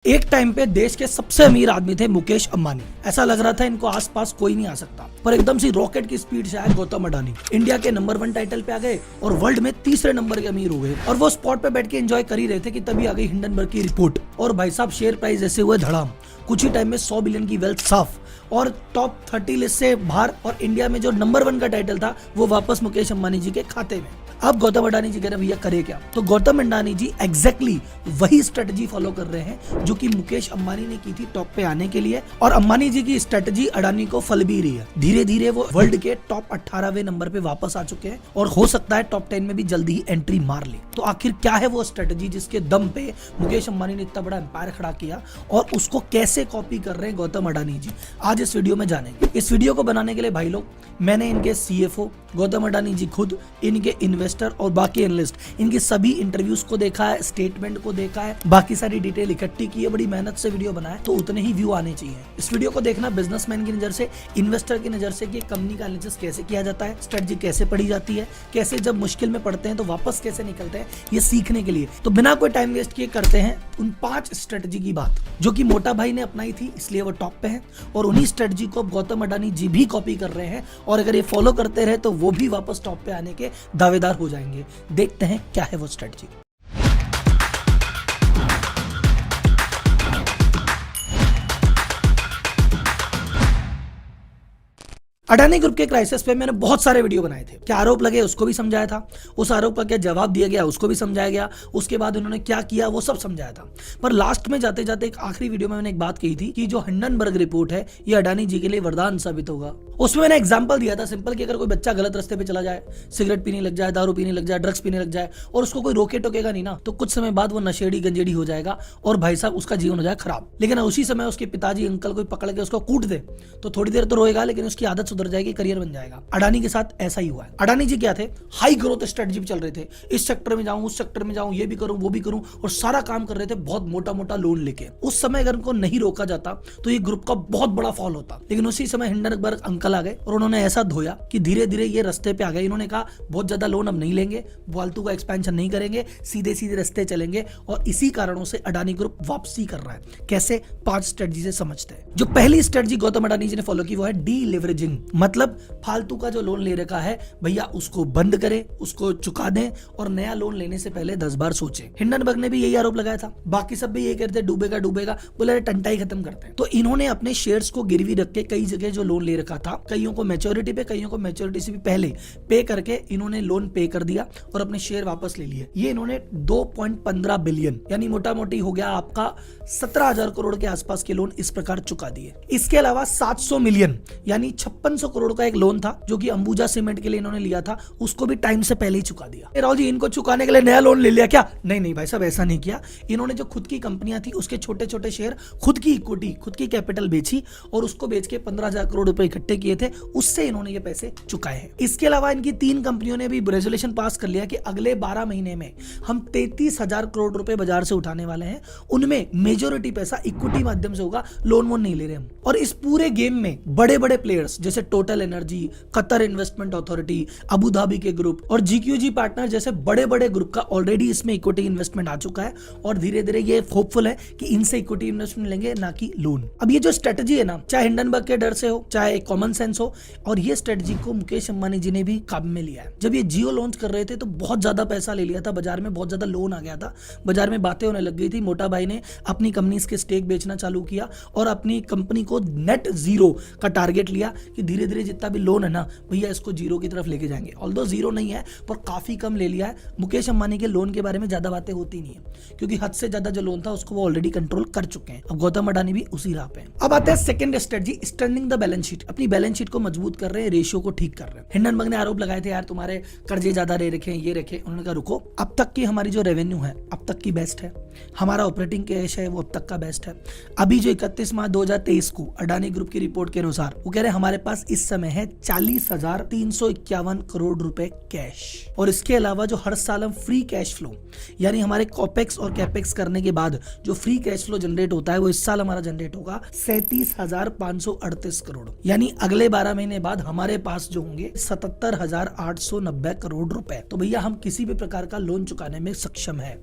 एक टाइम पे देश के सबसे अमीर आदमी थे मुकेश अंबानी। ऐसा लग रहा था इनको आसपास कोई नहीं आ सकता, पर एकदम से रॉकेट की स्पीड से आए गौतम अडानी। इंडिया के नंबर 1 टाइटल पे आ गए और वर्ल्ड में तीसरे नंबर के अमीर हो गए। और वो स्पॉट पे बैठ के एंजॉय कर ही रहे थे कि तभी आ गई हिंडनबर्ग की रिपोर्ट और भाई साहब शेयर प्राइस ऐसे हुए धड़ाम। कुछ ही टाइम में 100 बिलियन की वेल्थ साफ और टॉप 30 लिस्ट से बाहर, और इंडिया में जो नंबर 1 का टाइटल था वो वापस मुकेश अंबानी जी के खाते में। अब गौतम अडानी जी कह रहे भैया करे क्या, तो गौतम अडानी जी एग्जैक्टली वही स्ट्रेटजी फॉलो कर रहे हैं जो कि मुकेश अंबानी ने की थी टॉप पे आने के लिए। और अंबानी जी की स्ट्रेटजी अडानी को फल भी रही है। धीरे धीरे वो वर्ल्ड के टॉप 18वें नंबर पे वापस आ चुके हैं और हो सकता है टॉप 10 में भी जल्दी ही एंट्री मार ले। तो आखिर क्या है वो स्ट्रेटजी जिसके दम पे मुकेश अंबानी ने इतना बड़ा एम्पायर खड़ा किया और उसको कैसे कॉपी कर रहे हैं गौतम अडानी जी, आज इस वीडियो में जानेंगे। इस वीडियो को बनाने के लिए भाई लोग मैंने इनके CFO गौतम अडानी जी खुद, इनके इन्वेस्टर और बाकी एनालिस्ट, इनकी सभी इंटरव्यूज को देखा है, स्टेटमेंट को देखा है, बाकी सारी डिटेल इकट्ठी की है, बड़ी मेहनत से वीडियो बनाया, तो उतने ही व्यू आने चाहिए। इस वीडियो को देखना बिजनेसमैन की नजर से, इन्वेस्टर की नजर से कि कंपनी का एनालिसिस कैसे किया जाता है, स्ट्रेटजी कैसे पढ़ी जाती है, कैसे जब मुश्किल में पड़ते हैं तो वापस कैसे निकलते हैं, ये सीखने के लिए। तो बिना कोई टाइम वेस्ट किए करते हैं उन 5 स्ट्रेटजी की बात जो कि मोटा भाई ने अपनाई थी, इसलिए वो टॉप पे है। और उन्हीं स्ट्रेटजी को गौतम अडानी जी भी कॉपी कर रहे हैं और अगर ये फॉलो करते रहे तो वो भी वापस टॉप पे आने के दावेदार हो जाएंगे। देखते हैं क्या है वो स्ट्रेटजी। अडानी ग्रुप के क्राइसिस पे मैंने बहुत सारे वीडियो बनाए थे। क्या आरोप लगे उसको भी समझाया था, उस आरोप का क्या जवाब दिया गया उसको भी समझाया गया, उसके बाद उन्होंने क्या किया वो सब समझाया था। पर लास्ट में जाते जाते एक आखिरी वीडियो में मैंने एक बात कही थी कि जो हिंडनबर्ग रिपोर्ट है ये अडानी जी के लिए वरदान साबित होगा। उसमें मैंने एग्जाम्पल दिया था सिंपल कि अगर कोई बच्चा गलत रास्ते पे चला जाए, सिगरेट पीने लग जाए, दारू पीने लग जाए, ड्रग्स पीने लग जाए और उसको कोई रोके टोकेगा नहीं ना, तो कुछ समय बाद वो नशेड़ी गंजेड़ी हो जाएगा और भाई साहब उसका जीवन हो जाए खराब। लेकिन उसी समय उसके पिताजी अंकल कोई पकड़ के उसको कूट दे तो थोड़ी देर तो रोएगा, लेकिन उसकी आदत सुधर जाएगी, करियर बन जाएगा। अडानी के साथ ऐसा ही हुआ है। अडानी जी क्या थे, हाई ग्रोथ स्ट्रेटजी पे चल रहे थे, इस सेक्टर में जाऊं, उस सेक्टर में जाऊं, ये भी करूं, वो भी करूं, और सारा काम कर रहे थे बहुत मोटा मोटा लोन लेके। उस समय अगर उनको नहीं रोका जाता तो ये ग्रुप का बहुत बड़ा फॉल होता। लेकिन उसी समय हिंडनबर्ग अंकल आ गए और उन्होंने ऐसा धोया कि धीरे धीरे ये रास्ते पे आ गए। इन्होंने कहा बहुत ज्यादा लोन अब नहीं लेंगे, फालतू का एक्सपेंशन नहीं करेंगे, सीधे सीधे रास्ते चलेंगे, और इसी कारणों से अडानी ग्रुप वापसी कर रहा है। कैसे, 5 स्ट्रेटजी से समझते हैं। जो पहली स्ट्रेटजी गौतम अडानी जी ने फॉलो की वो है डी-लिवरेजिंग। मतलब फालतू का जो लोन ले रखा है भैया उसको बंद करें, उसको चुका दें और नया लोन लेने से पहले 10 बार सोचें। हिंडनबर्ग ने भी यही आरोप लगाया था, बाकी सब भी यही कहते डूबेगा डूबेगा, बोले टंटा ही खत्म करते हैं। तो इन्होंने अपने शेयर्स को गिरवी रख के कई जगह जो लोन ले रखा था, कईयों को मैच्योरिटी पे, कईयों को मैच्योरिटी से भी पहले पे करके इन्होंने लोन पे कर दिया और अपने शेयर वापस ले लिए। ये इन्होंने 2.15 बिलियन यानी मोटा मोटी हो गया आपका 17,000 करोड़ के आसपास के लोन इस प्रकार चुका दिए। इसके अलावा 700 मिलियन यानी 5600 करोड़ का एक लोन था जो कि अंबुजा सीमेंट के लिए इन्होंने लिया था, उसको भी टाइम से पहले ही चुका दिया। राहुल जी इनको चुकाने के लिए नया लोन ले लिया क्या? नहीं भाई साहब ऐसा नहीं किया। इन्होंने जो खुद की कंपनियां थी उसके छोटे छोटे शेयर, खुद की इक्विटी, खुद की कैपिटल बेची और उसको बेच के 15,000 करोड़ रुपए इकट्ठे किए थे, उससे इन्होंने ये पैसे चुकाए हैं। इसके अलावा इनकी 3 कंपनियों ने भी रेजोल्यूशन पास कर लिया कि अगले 12 महीने में हम 33,000 करोड़ रुपए बाजार से उठाने वाले हैं। उनमें मेजोरिटी पैसा इक्विटी माध्यम से होगा, लोन वोन नहीं ले रहे हम। और इस पूरे गेम में बड़े बड़े प्लेयर्स जैसे total energy, Qatar investment authority, Abu Dhabi के ग्रुप और GQG पार्टनर जैसे बड़े बड़े ग्रुप का ऑलरेडी इसमें इक्विटी इन्वेस्टमेंट आ चुका है और धीरे धीरे ये होपफुल है कि इनसे इक्विटी इन्वेस्टमेंट लेंगे, ना कि लोन। अब ये जो स्ट्रेटजी है ना, चाहे हिंडनबर्ग के डर से हो, चाहे कॉमन सेंस हो, और ये स्ट्रेटजी को मुकेश अंबानी जी ने भी काम में लिया है। जब ये जियो लॉन्च कर रहे थे तो बहुत ज्यादा पैसा ले लिया था, बाजार में बहुत ज्यादा लोन आ गया था, बाजार में बातें होने लग गई थी। मोटा भाई ने अपनी कंपनी के स्टेक बेचना चालू किया और अपनी कंपनी को नेट जीरो का टारगेट लिया कि धीरे धीरे जितना भी लोन है ना भैया इसको जीरो की तरफ लेके जाएंगे। ऑल्दो जीरो नहीं है पर काफी कम ले लिया है। मुकेश अंबानी के लोन के बारे में ज्यादा बातें होती नहीं है क्योंकि हद से ज्यादा जो लोन था उसको वो ऑलरेडी कंट्रोल कर चुके हैं। अब गौतम अडानी भी उसी राह पे हैं। अब आते हैं second strategy, strengthening the balance sheet. अपनी बैलेंस शीट को मजबूत कर रहे हैं, रेशियो को ठीक कर रहे हैं। हिंडनबर्ग ने आरोप लगाए थे यार तुम्हारे कर्जे ज्यादा ले रखे हैं, ये रखे। उन्होंने कहा रुको, अब तक की हमारी जो रेवेन्यू है अब तक की बेस्ट है, हमारा ऑपरेटिंग कैश है वो अब तक का बेस्ट है। अभी जो 31 मार्च 2023 को अडानी ग्रुप की रिपोर्ट के अनुसार वो कह रहे हैं हमारे पास इस समय है 40,351 करोड़ रुपए कैश। और इसके अलावा जो हर साल हम फ्री कैश फ्लो यानी हमारे कॉपेक्स और कैपेक्स करने के बाद जो फ्री कैश फ्लो जनरेट होता है वो इस साल हमारा जनरेट होगा 37,538 करोड़। यानी अगले 12 महीने बाद हमारे पास जो होंगे 77,890 करोड़ रुपए। तो भैया हम किसी भी प्रकार का लोन चुकाने में सक्षम है।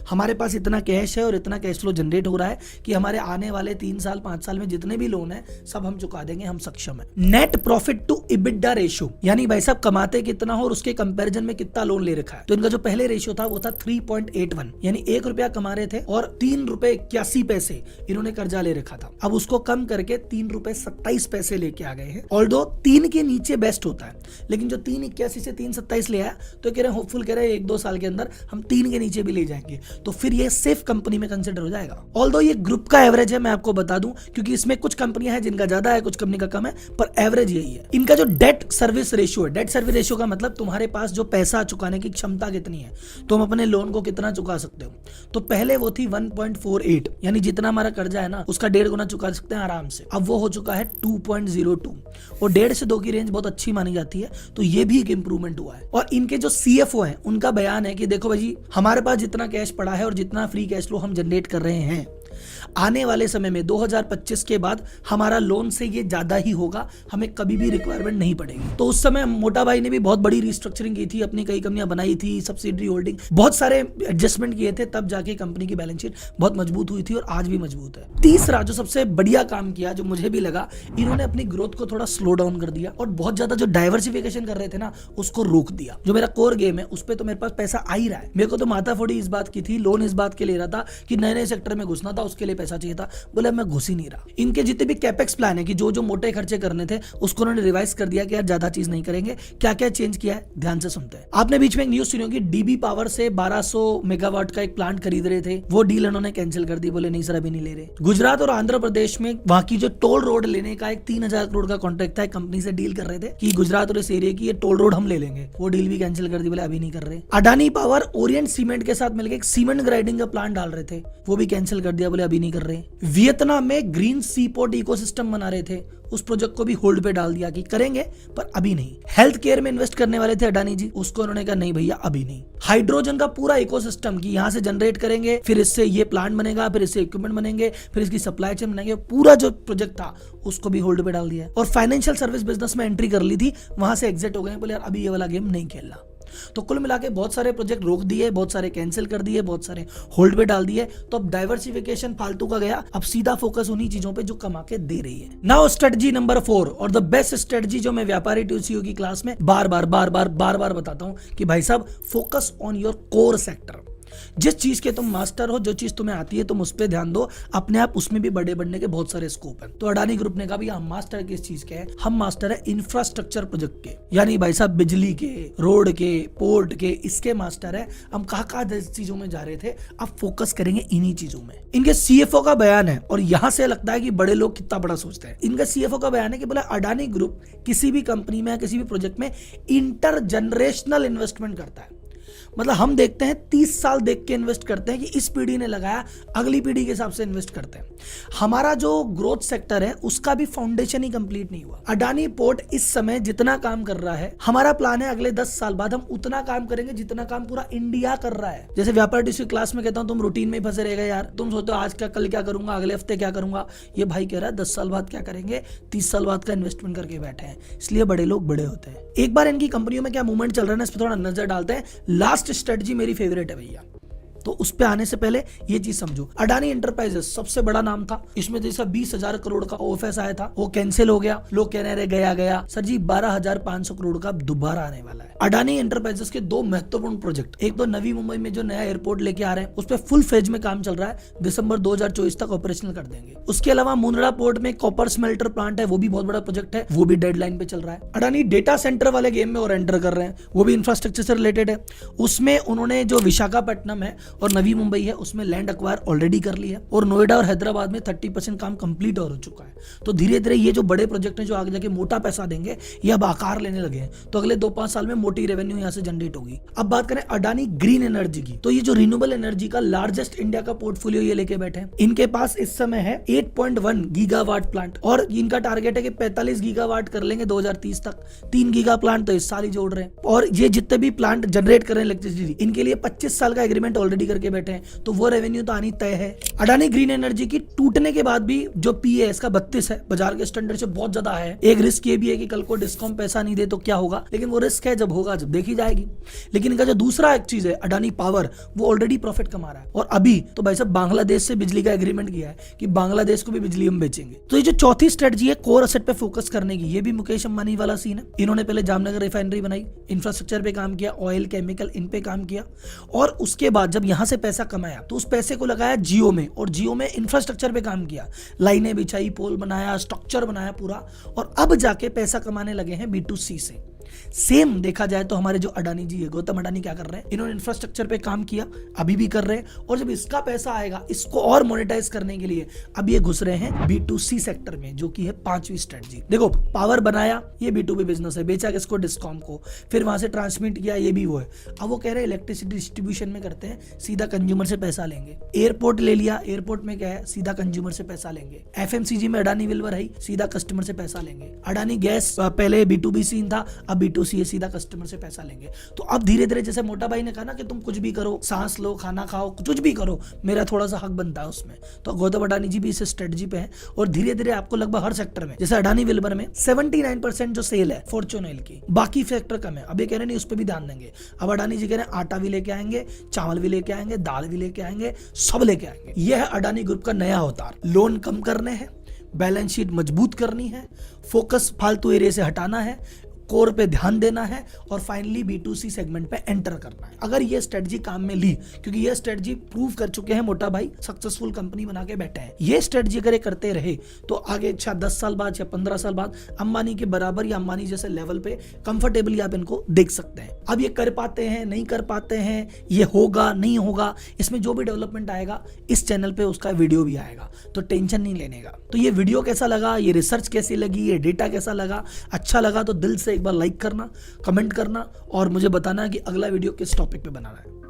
हमारे पास इतना कैश है और इतना कैश फ्लो जनरेट हो रहा है कि हमारे आने वाले 3 साल 5 साल में जितने भी लोन है सब हम चुका देंगे, हम सक्षम है। Net profit to EBITDA ratio, यानी भाई साहब कमाते कितना हो और उसके कंपैरिजन में कितना लोन ले रखा है। तो इनका जो पहले रेशियो था वो था 3.81, यानी 1 रुपया कमा रहे थे और 3 रुपए 81 पैसे इन्होंने कर्जा ले रखा था। अब उसको कम करके 3 रुपए 27 पैसे लेके आ गए हैं। ऑल्दो 3 के नीचे बेस्ट होता है, लेकिन जो 3.81 से 3.27 ले आया तो कह रहे हैं होपफुल कह रहे हैं 1-2 साल के अंदर हम 3 के नीचे भी ले जाएंगे, तो फिर ये सेफ कंपनी में कंसिडर हो जाएगा। ऑल्दो ये ग्रुप का एवरेज है, मैं आपको बता दूं, क्योंकि इसमें कुछ कंपनियां हैं जिनका ज्यादा है, कुछ कंपनी का कम है, पर एवरेज यही है। इनका जो डेट सर्विस रेशियो है, डेट सर्विस रेशियो का मतलब तुम्हारे पास जो पैसा चुकाने की क्षमता कितनी है, तुम अपने लोन को कितना चुका सकते हो। तो पहले वो थी 1.48, यानी जितना हमारा कर्जा है ना उसका 1.5 गुना चुका सकते हैं आराम से। अब वो हो चुका है 2.02 और 1.5 से 2 की रेंज बहुत अच्छी मानी जाती है, तो ये भी एक इंप्रूवमेंट हुआ है। और इनके जो CFO हैं उनका बयान है कि देखो भाई हमारे पास जितना कैश पड़ा है और जितना फ्री कैश फ्लो हम जनरेट कर रहे हैं, आने वाले समय में 2025 के बाद हमारा लोन से ये ज्यादा ही होगा, हमें कभी भी रिक्वायरमेंट नहीं पड़ेगी। तो उस समय मोटा भाई ने भी बहुत बड़ी रिस्ट्रक्चरिंग की थी, अपनी कई कंपनियां बनाई थी, सब्सिडरी होल्डिंग, बहुत सारे एडजस्टमेंट किए थे, तब जाके कंपनी की बैलेंस शीट बहुत मजबूत हुई थी और आज भी मजबूत है। तीसरा जो सबसे बढ़िया काम किया, जो मुझे भी लगा, इन्होंने अपनी ग्रोथ को थोड़ा स्लो डाउन कर दिया और बहुत ज्यादा जो डाइवर्सिफिकेशन कर रहे थे ना उसको रोक दिया। जो मेरा कोर गेम है उस पर तो मेरे पास पैसा आ ही रहा है, मेरे को तो माथाफोड़ी इस बात की थी, लोन इस बात के ले रहा था कि नए नए सेक्टर में घुसना था, उसके लिए पैसा चाहिए था, बोले मैं घुस ही नहीं रहा। इनके जितने भी कैपेक्स प्लान है कि जो जो मोटे खर्चे करने थे उसको उन्होंने रिवाइज कर दिया कि यार ज्यादा चीज नहीं करेंगे। क्या क्या चेंज किया है ध्यान से सुनते हैं। आपने बीच में एक न्यूज सुनी होगी, डीबी पावर से 1200 मेगावाट का एक प्लांट खरीद रहे थे, वो डील उन्होंने कैंसिल कर दी, बोले नहीं सर अभी नहीं ले रहे। गुजरात और आंध्र प्रदेश में वहां की जो टोल रोड लेने का एक 3000 करोड़ का कॉन्ट्रैक्ट था, कंपनी से डील कर रहे थे कि गुजरात और इस एरिया की ये टोल रोड हम ले लेंगे, वो डील भी कैंसिल कर दी, बोले अभी नहीं कर रहे। अडानी पावर ओरिएंट सीमेंट के साथ मिलकर एक सीमेंट ग्राइंडिंग का प्लांट डाल रहे थे, वो भी कैंसिल कर दिया, बोले अभी नहीं कर रहे। वियतनाम में ग्रीन सीपोर्ट इकोसिस्टम बना रहे थे, उस प्रोजेक्ट को भी होल्ड पे डाल दिया कि करेंगे पर अभी नहीं। हेल्थ केयर में इन्वेस्ट करने वाले थे अडानी जी, उसको उन्होंने कहा नहीं भैया अभी नहीं। हाइड्रोजन का पूरा इकोसिस्टम कि यहां से जनरेट करेंगे, फिर इससे ये प्लांट बनेगा, फिर इससे इक्विपमेंट बनेंगे, फिर इसकी सप्लाई चेन बनेंगे, पूरा जो प्रोजेक्ट था उसको भी होल्ड पे डाल दिया। और फाइनेंशियल सर्विस बिजनेस में एंट्री कर ली थी, वहां से एग्जिट हो गए, बोले यार अभी ये वाला गेम नहीं खेलना। तो कुल मिला के बहुत सारे प्रोजेक्ट रोक दिए, बहुत सारे कैंसिल कर दिए, बहुत सारे होल्ड पे डाल दिए। तो अब डाइवर्सिफिकेशन फालतू का गया, अब सीधा फोकस उन्हीं चीजों पे जो कमा के दे रही है। नाउ स्ट्रेटजी नंबर 4 और द बेस्ट स्ट्रेटजी जो मैं व्यापारी TCO की क्लास में बार बार बताता हूं कि भाई साहब focus on your core sector. जिस चीज के तुम मास्टर हो, जो चीज तुम्हें आती है तुम उस पर ध्यान दो, अपने आप उसमें भी बड़े बढ़ने के बहुत सारे स्कोप हैं। तो अडानी ग्रुप ने कहा भी हम मास्टर किस चीज के हैं, हम मास्टर है इंफ्रास्ट्रक्चर प्रोजेक्ट के, यानी भाई साहब बिजली के, रोड के, पोर्ट के, इसके मास्टर है। हम कहाँ चीजों में जा रहे थे, अब फोकस करेंगे इन्हीं चीजों में। इनके CFO का बयान है और यहां से लगता है कि बड़े लोग कितना बड़ा सोचते हैं। इनका CFO का बयान है कि बोला अडानी ग्रुप किसी भी कंपनी में, किसी भी प्रोजेक्ट में इंटर जनरेशनल इन्वेस्टमेंट करता है। मतलब हम देखते हैं 30 साल देख के इन्वेस्ट करते हैं कि इस पीढ़ी ने लगाया, अगली पीढ़ी के हिसाब से इन्वेस्ट करते हैं। हमारा जो ग्रोथ सेक्टर है उसका भी फाउंडेशन ही कंप्लीट नहीं हुआ। अडानी पोर्ट इस समय जितना काम कर रहा है, हमारा प्लान है अगले 10 साल बाद हम उतना काम करेंगे जितना काम पूरा इंडिया कर रहा है। जैसे व्यापार TCO क्लास में कहता हूं तुम रूटीन में ही फंसे रहेगा यार, तुम सोचते हो आज क्या, कल क्या करूंगा, अगले हफ्ते क्या करूंगा। ये भाई कह रहा है 10 साल बाद क्या करेंगे, 30 साल बाद का इन्वेस्टमेंट करके बैठे हैं, इसलिए बड़े लोग बड़े होते हैं। एक बार इनकी कंपनियों में क्या मूवमेंट चल रहा है ना, इस पर थोड़ा नजर डालते हैं। लास्ट स्ट्रेटजी मेरी फेवरेट है भैया, तो उस पे आने से पहले ये चीज समझो। अडानी एंटरप्राइजेस सबसे बड़ा नाम था, इसमें जैसा 20,000 करोड़ का OFS आया था, वो कैंसिल हो गया। लोग कह रहे गया सर जी 12,500 करोड़ का दोबारा आने वाला है। अडानी एंटरप्राइजेस के 2 महत्वपूर्ण प्रोजेक्ट, एक तो नवी मुंबई में जो नया एयरपोर्ट लेके आ रहे हैं उस पर फुल फेज में काम चल रहा है, दिसंबर 2024 तक ऑपरेशनल कर देंगे। उसके अलावा मुंद्रा पोर्ट में कॉपर स्मेल्टर प्लांट है, वो भी बहुत बड़ा प्रोजेक्ट है, वो भी डेडलाइन पे चल रहा है। अडानी डेटा सेंटर वाले गेम में और एंटर कर रहे हैं, वो भी इंफ्रास्ट्रक्चर से रिलेटेड है। उसमें उन्होंने जो विशाखापट्टनम है और नवी मुंबई है उसमें लैंड एक्वायर ऑलरेडी कर ली है, और नोएडा और हैदराबाद में 30% काम कंप्लीट और हो चुका है। तो धीरे धीरे ये जो बड़े प्रोजेक्ट हैं जो आगे जाके मोटा पैसा देंगे, ये अब आकार लेने लगे हैं। तो अगले 2-5 साल में मोटी रेवेन्यू यहाँ से जनरेट होगी। अब बात करें अडानी ग्रीन एनर्जी की, तो ये जो रिन्यूएबल एनर्जी का लार्जेस्ट इंडिया का पोर्टफोलियो ये लेके बैठे हैं। इनके पास इस समय है 8.1 गीगावाट प्लांट, और इनका टारगेट है कि 45 गीगावाट कर लेंगे 2030 तक। 3 गीगा प्लांट तो इस साल ही जोड़ रहे हैं, और ये जितने भी प्लांट जनरेट कर रहे हैं इलेक्ट्रिसिटी, इनके लिए 25 साल का एग्रीमेंट ऑलरेडी ऑलरेडी करके बैठे हैं, तो वो रेवेन्यू तो आनी तय है। अडानी ग्रीन एनर्जी की टूटने के बाद भी जो पी है इसका 32 है, बाजार के स्टैंडर्ड से बहुत ज्यादा है। एक रिस्क ये भी है कि कल को डिस्कॉम पैसा नहीं दे तो क्या होगा, लेकिन वो रिस्क है, जब होगा जब देखी जाएगी। लेकिन इनका जो दूसरा एक चीज है अडानी पावर, वो ऑलरेडी प्रॉफिट कमा रहा है, और अभी तो भाई साहब बांग्लादेश से बिजली का एग्रीमेंट किया है कि बांग्लादेश को भी बिजली हम बेचेंगे। तो ये जो चौथी स्ट्रेटजी है कोर असेट पे फोकस करने की, ये भी मुकेश अंबानी वाला सीन है। इन्होंने पहले जामनगर रिफाइनरी बनाई, इंफ्रास्ट्रक्चर पे काम किया, ऑयल केमिकल इन पे काम किया, और उसके बाद जब यहां से पैसा कमाया तो उस पैसे को लगाया जियो में, और जियो में इंफ्रास्ट्रक्चर पे काम किया, लाइनें बिछाई, पोल बनाया, स्ट्रक्चर बनाया पूरा, और अब जाके पैसा कमाने लगे हैं B2C से। सेम देखा जाए तो हमारे जो अडानी जी है, गौतम अडानी क्या कर रहे हैं, इन्होंने इंफ्रास्ट्रक्चर पे काम किया, अभी भी कर रहे हैं, और जब इसका पैसा आएगा इसको और मोनेटाइज करने के लिए अब ये घुस रहे हैं B2C सेक्टर में, जो कि है 5वीं स्ट्रेटजी। देखो पावर बनाया, ये B2B बिजनेस है, बेचा किसको, डिस्कॉम को, फिर वहां से ट्रांसमिट किया, ये भी वो है। अब वो कह रहे हैं इलेक्ट्रिसिटी डिस्ट्रीब्यूशन में करते हैं, सीधा कंज्यूमर से पैसा लेंगे। एयरपोर्ट ले लिया, एयरपोर्ट में क्या है, सीधा कंज्यूमर से पैसा लेंगे। FMCG में अडानी विल्वर है, सीधा कस्टमर से पैसा लेंगे। अडानी गैस पहले B2B सीन था, अब B2C है, सीधा कस्टमर से पैसा लेंगे। तो अब धीरे धीरे, जैसे मोटा भाई ने कहा ना कि तुम कुछ भी करो, सांस लो, खाना खाओ, कुछ भी करो, मेरा थोड़ा सा हक बनता है उसमें, तो गौतम अडानी जी भी इस स्ट्रेटजी पे हैं, और धीरे धीरे आपको लगभग हर सेक्टर में, जैसे अडानी विल्वर में 79% जो सेल है फॉर्च्यून ऑयल की, बाकी फैक्टर कम है। अब ये कह रहे नहीं उस पर भी ध्यान देंगे। अब अडानी जी कह रहे हैं आटा भी लेके आएंगे, चावल भी लेके आएंगे, दाल भी लेके आएंगे, सब लेके आएंगे। यह है अडानी ग्रुप का नया अवतार। लोन कम करने हैं, बैलेंस शीट मजबूत करनी है, फोकस फालतू एरिया से हटाना है, कोर पे ध्यान देना है, और फाइनली B2C सेगमेंट पे एंटर करना है। अगर ये स्ट्रेटजी काम में ली, क्योंकि ये स्ट्रेटजी प्रूव कर चुके हैं मोटा भाई, सक्सेसफुल कंपनी बना के बैठे हैं, ये स्ट्रेटजी अगर करते रहे तो आगे 10 साल बाद या 15 साल बाद अंबानी के बराबर या अंबानी जैसे लेवल पे कंफर्टेबली आप इनको देख सकते हैं। अब ये कर पाते हैं नहीं कर पाते हैं, ये होगा नहीं होगा, इसमें जो भी डेवलपमेंट आएगा इस चैनल पे उसका वीडियो भी आएगा, तो टेंशन नहीं लेने का। तो ये वीडियो कैसा लगा, ये रिसर्च कैसी लगी, ये डेटा कैसा लगा, अच्छा लगा तो दिल से एक बार लाइक करना, कमेंट करना, और मुझे बताना कि अगला वीडियो किस टॉपिक पे बनाना है।